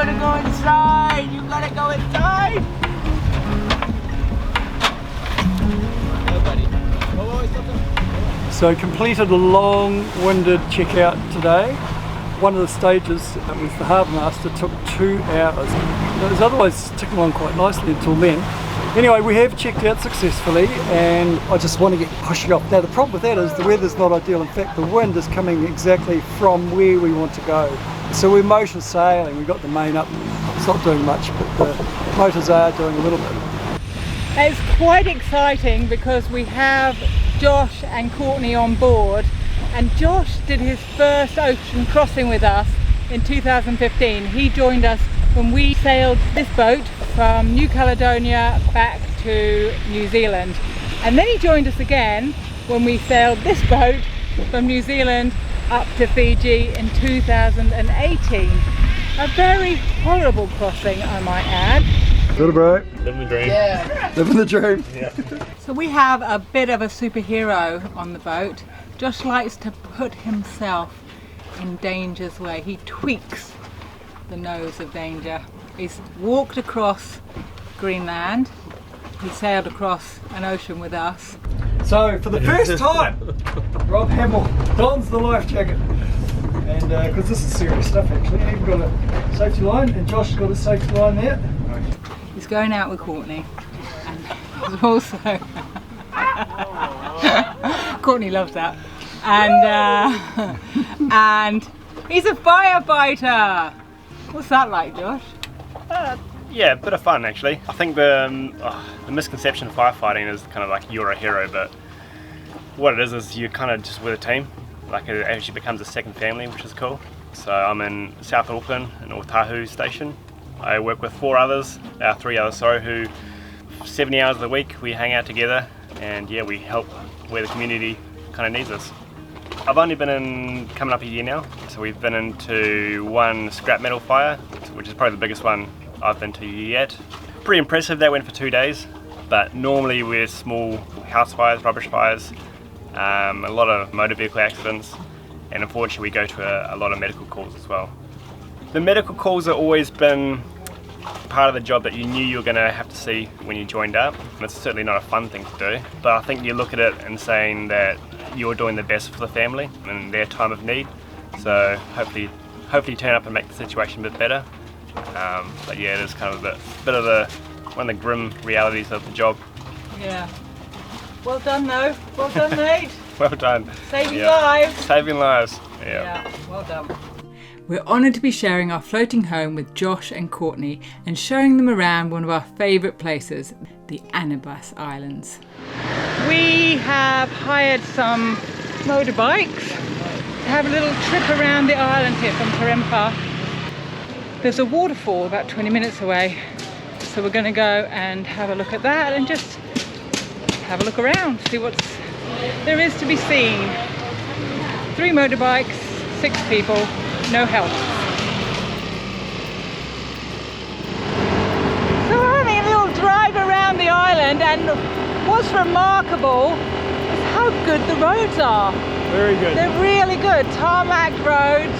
gotta go inside. You gotta go inside. So completed a long-winded checkout today. One of the stages with the harbour master took 2 hours. It was otherwise ticking along quite nicely until then. Anyway, we have checked out successfully, and I just want to get pushing off. Now the problem with that is the weather's not ideal. In fact, the wind is coming exactly from where we want to go. So we're motor sailing. We've got the main up. It's not doing much, but the motors are doing a little bit. It's quite exciting because we have Josh and Courtney on board, and Josh did his first ocean crossing with us in 2015. He joined us when we sailed this boat from New Caledonia back to New Zealand, and then he joined us again when we sailed this boat from New Zealand up to Fiji in 2018. A very horrible crossing, I might add. Little bro. Living the dream. Yeah. Living the dream. Yeah. So we have a bit of a superhero on the boat. Josh likes to put himself in danger's way. He tweaks the nose of danger. He's walked across Greenland. He sailed across an ocean with us. So for the first time, Rob Hamill dons the life jacket. And because this is serious stuff actually. You've got a safety line, and Josh has got a safety line there. He's going out with Courtney, and he's also Courtney loves that, and he's a firefighter. What's that like, Josh? Yeah, a bit of fun actually. I think the misconception of firefighting is kind of like you're a hero, but what it is you're kind of just with a team. Like it actually becomes a second family, which is cool. So I'm in South Auckland, in Otahu Station. I work with 3 others, who 70 hours of the week we hang out together, and yeah, we help where the community kind of needs us. I've only been coming up a year now, so we've been into one scrap metal fire, which is probably the biggest one I've been to yet. Pretty impressive. That went for 2 days, but normally we're small house fires, rubbish fires, a lot of motor vehicle accidents, and unfortunately we go to a lot of medical calls as well. The medical calls have always been part of the job that you knew you were going to have to see when you joined up. And it's certainly not a fun thing to do, but I think you look at it and saying that you're doing the best for the family in their time of need. So hopefully turn up and make the situation a bit better. But yeah, it is kind of a bit of one of the grim realities of the job. Yeah. Well done though. Well done, mate. Well done. Saving lives. Saving lives. Yeah. Well done. We're honoured to be sharing our floating home with Josh and Courtney and showing them around one of our favourite places, the Anambas Islands. We have hired some motorbikes to have a little trip around the island here from Tarempa. There's a waterfall about 20 minutes away, so we're going to go and have a look at that and just have a look around, see what there is to be seen. 3 motorbikes, 6 people. No help. So we're having a little drive around the island, and what's remarkable is how good the roads are. Very good. They're really good. Tarmac roads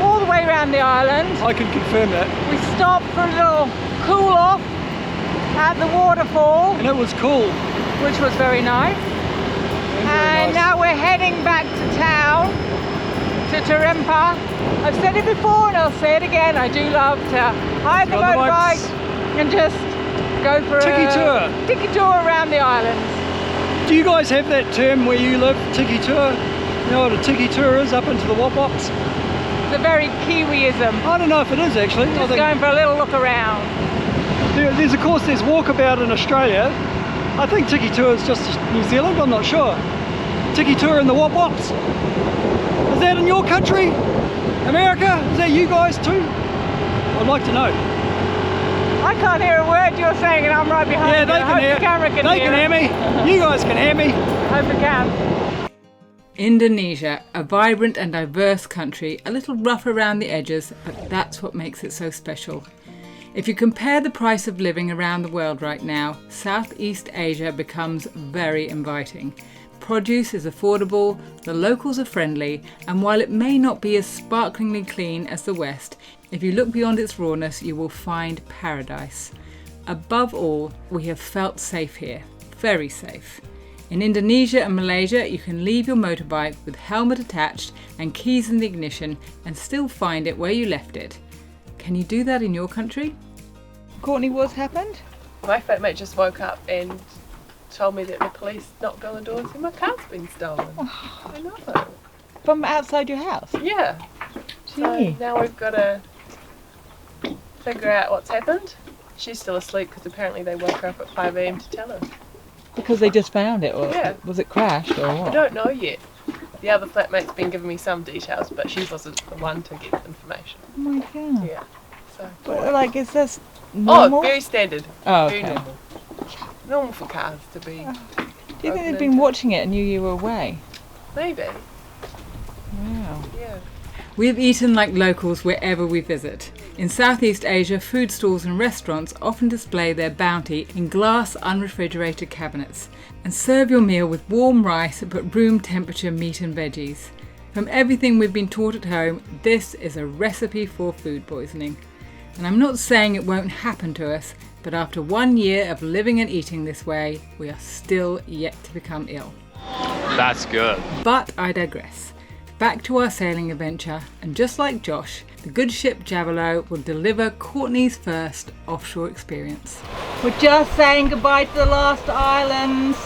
all the way around the island. I can confirm that. We stopped for a little cool off at the waterfall, And it was cool. which was very nice. And now we're heading back to town, to Tarempa. I've said it before and I'll say it again, I do love to hire the motorbike and just go for Tiki a tour. tiki tour around the islands. Do you guys have that term where you live, tiki tour? You know what a tiki tour is, up into the wop-wops? It's a very Kiwiism. I don't know if it is actually. Just going for a little look around. There's of course there's walkabout in Australia. I think tiki tour is just New Zealand, I'm not sure. Tiki tour in the wop-wops. Is that in your country? America? Is that you guys too? I'd like to know. I can't hear a word you're saying and I'm right behind Yeah, you. they can hear. The camera can They hear. can hear me. You guys can hear me. Hope it can. Indonesia, a vibrant and diverse country, a little rough around the edges, but that's what makes it so special. If you compare the price of living around the world right now, Southeast Asia becomes very inviting. Produce is affordable, the locals are friendly, and while it may not be as sparklingly clean as the West, if you look beyond its rawness, you will find paradise. Above all, we have felt safe here, very safe. In Indonesia and Malaysia, you can leave your motorbike with helmet attached and keys in the ignition and still find it where you left it. Can you do that in your country? Courtney, what's happened? My flatmate just woke up and told me that the police knocked on the door and said my car's been stolen. I know. From outside your house? Yeah. So Gee. now we've got to figure out what's happened. She's still asleep because apparently they woke her up at 5 a.m. to tell her. Because they just found it, or Yeah. was it crashed, or I what? don't know yet. The other flatmate's been giving me some details, but she wasn't the one to get information. Oh my god. Yeah. So. But, like, is this normal? Oh, very standard. Oh, Very okay. normal. Normal for cars to be. Do you think they've been watching it and knew you were away? Maybe. Wow. Yeah. We've eaten like locals wherever we visit. In Southeast Asia, food stalls and restaurants often display their bounty in glass unrefrigerated cabinets and serve your meal with warm rice but room temperature meat and veggies. From everything we've been taught at home, this is a recipe for food poisoning. And I'm not saying it won't happen to us, but after 1 year of living and eating this way, we are still yet to become ill. That's good. But I digress. Back to our sailing adventure, and just like Josh, the good ship Javelot will deliver Courtney's first offshore experience. We're just saying goodbye to the last islands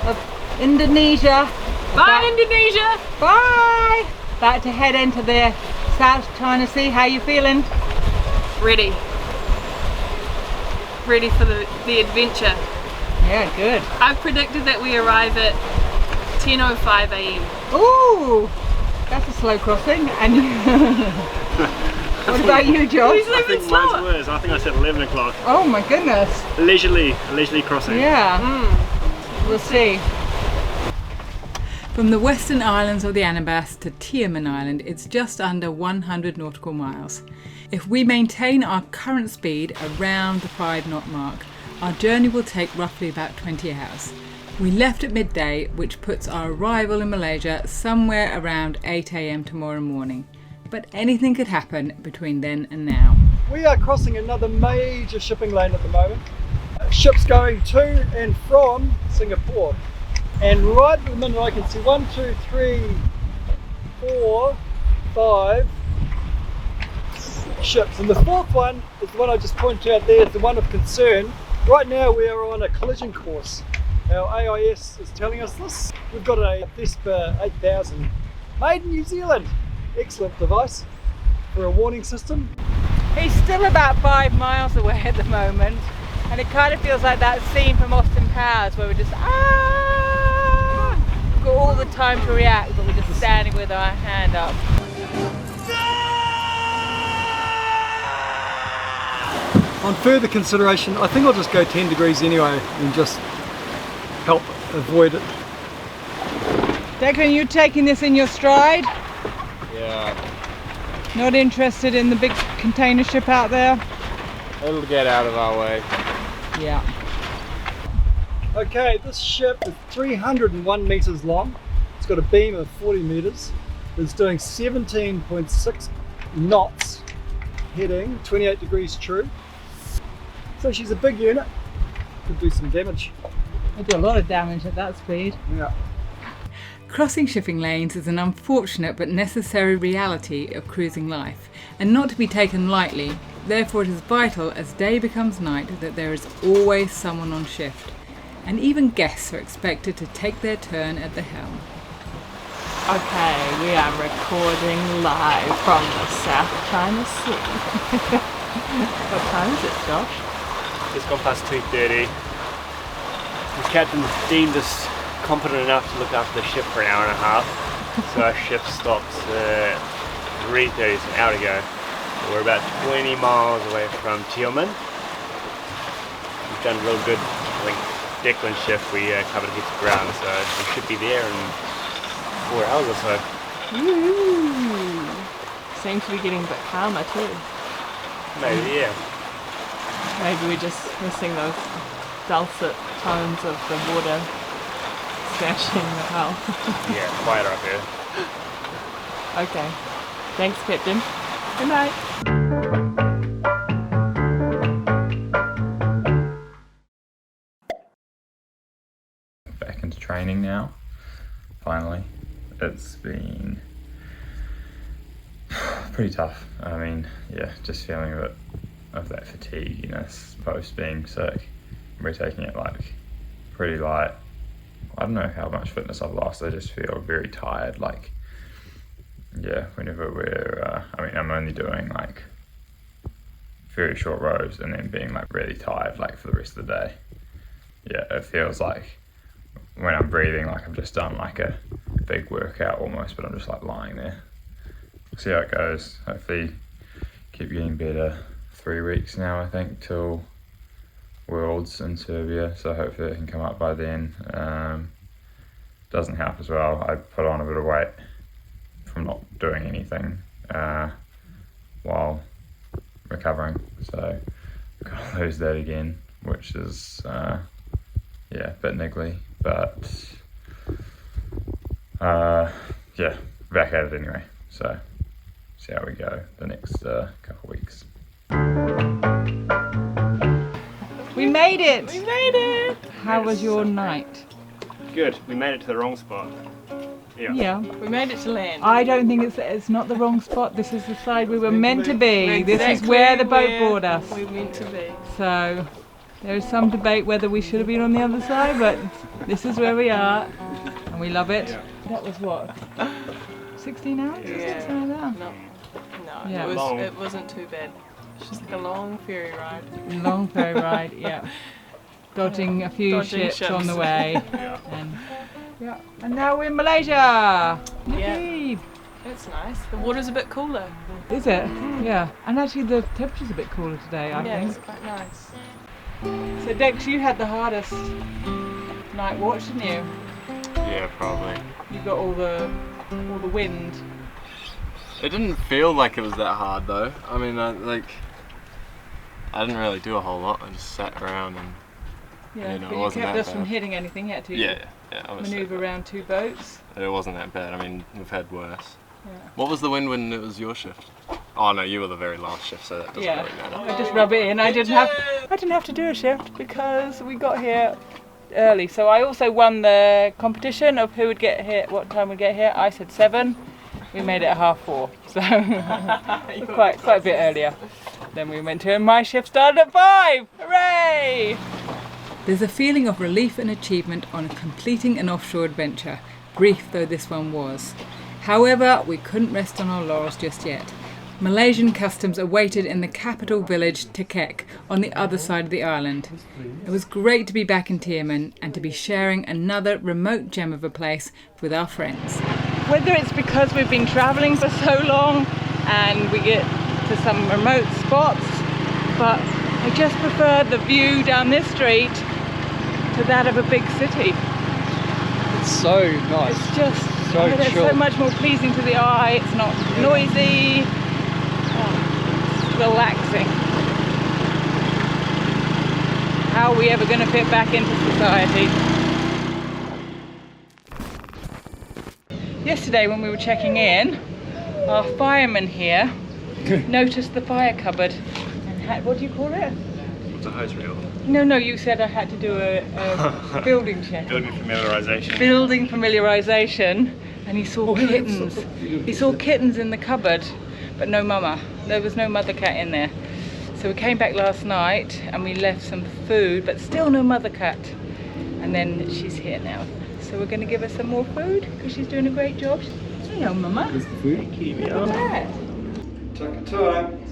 of Indonesia. Bye, Indonesia! Bye! About to head into the South China Sea. How you feeling? Ready. Ready for the adventure. Yeah, good. I've predicted that we arrive at 10:05 a.m. Ooh! That's a slow crossing. And what about you, Josh? Who's living slower? was. I think I said 11 o'clock. Oh my goodness. Leisurely crossing. Yeah. We'll see. From the western islands of the Anambas to Tioman Island, it's just under 100 nautical miles. If we maintain our current speed around the 5-knot mark, our journey will take roughly about 20 hours. We left at midday, which puts our arrival in Malaysia somewhere around 8 a.m. tomorrow morning. But anything could happen between then and now. We are crossing another major shipping lane at the moment. Ships going to and from Singapore. And right at the minute I can see 1, 2, 3, 4, 5 ships. And the fourth one is the one I just pointed out there, is the one of concern. Right now we are on a collision course. Our AIS is telling us this. We've got a Vespa 8000 made in New Zealand. Excellent device for a warning system. He's still about 5 miles away at the moment, and it kind of feels like that scene from Austin Powers where we're just we've got all the time to react, but we're just standing with our hand up. On further consideration, I think I'll just go 10 degrees anyway and just help avoid it. Declan, you taking this in your stride? Yeah, Not interested in the big container ship out there? it'll get out of our way. Yeah. Okay, this ship is 301 meters long. It's got a beam of 40 meters. It's doing 17.6 knots, heading 28 degrees true. So she's a big unit. Could do some damage. They do a lot of damage at that speed. Yeah. Crossing shipping lanes is an unfortunate but necessary reality of cruising life, and not to be taken lightly. Therefore it is vital as day becomes night that there is always someone on shift, and even guests are expected to take their turn at the helm. Okay, we are recording live from the South China Sea. What time is it, Josh? It's gone past 2:30. The captain deemed us competent enough to look after the ship for an hour and a half. So our ship stopped 3:30, so an hour ago. We're about 20 miles away from Tioman. We've done real good. I think Declan's shift we covered heaps of ground, so we should be there in 4 hours or so. Woo! Seems to be getting a bit calmer too. Maybe, yeah. Maybe we're just missing those dulcet tones of the water smashing the hull. Yeah, quieter up here. Okay. Thanks, Captain. Good night. Back into training now. Finally. It's been pretty tough. I mean, yeah, just feeling a bit of that fatigueness post being sick. We're taking it like pretty light. I don't know how much fitness I've lost. I just feel very tired. Like, yeah, whenever we're, I mean, I'm only doing like very short rows and then being like really tired like for the rest of the day. Yeah, it feels like when I'm breathing like I've just done like a big workout almost, but I'm just like lying there. See how it goes. Hopefully keep getting better. 3 weeks now I think till Worlds in Serbia, so hopefully I can come up by then. Doesn't help as well, I put on a bit of weight from not doing anything while recovering, so I've got to lose that again, which is yeah, a bit niggly, but yeah, back at it anyway, so see how we go the next couple weeks. We made it! We made it! How was your night? Good, we made it to the wrong spot. Yeah. Yeah. We made it to land. I don't think it's not the wrong spot. This is the side we were meant to be. This is Exactly where the boat where brought us. We're meant to be. So there is some debate whether we should have been on the other side, but this is where we are, and we love it. That was what? 16 hours? Yeah. Something like that. No, Yeah. it wasn't too bad. It's just like a long ferry ride. Long ferry ride, yeah. Dodging a few Dodging ships on the ships. way. And now we're in Malaysia. Yippee. It's nice. The water's a bit cooler. Is it? Yeah. And actually the temperature's a bit cooler today, I Yeah, think. it's quite nice. So Dex, you had the hardest night watch, didn't you? Yeah, probably. You got all the wind. It didn't feel like it was that hard though. I mean, I didn't really do a whole lot. I just sat around and Yeah, it but you wasn't kept that us from bad. hitting anything yet, did you? yeah, I was Manoeuvre around 2 boats. It wasn't that bad. I mean, we've had worse. Yeah. What was the wind when it was your shift? Oh no, you were the very last shift, so that doesn't Yeah, really matter. I just rub it in. I didn't have to do a shift because we got here early. So I also won the competition of who would get here, what time would get here. I said 7. We made it at 4:30, so quite a bit earlier than we went to. And my shift started at 5. Hooray! There's a feeling of relief and achievement on completing an offshore adventure, brief though this one was. However, we couldn't rest on our laurels just yet. Malaysian customs awaited in the capital village Tekek on the other side of the island. It was great to be back in Tioman and to be sharing another remote gem of a place with our friends. Whether it's because we've been travelling for so long and we get to some remote spots, but I just prefer the view down this street to that of a big city. It's so nice. It's just So chill. so much more pleasing to the eye. It's not noisy. It's relaxing. How are we ever going to fit back into society? Yesterday when we were checking in, our fireman here noticed the fire cupboard and had, what do you call it? It's a hose reel. No, you said I had to do a building check. Building familiarisation. Building familiarisation, and he saw kittens. He saw kittens in the cupboard, but no mama. There was no mother cat in there. So we came back last night and we left some food, but still no mother cat. And then she's here now. So we're going to give her some more food because she's doing a great job. Hello, mama. That's the food. Look at that. Take your time.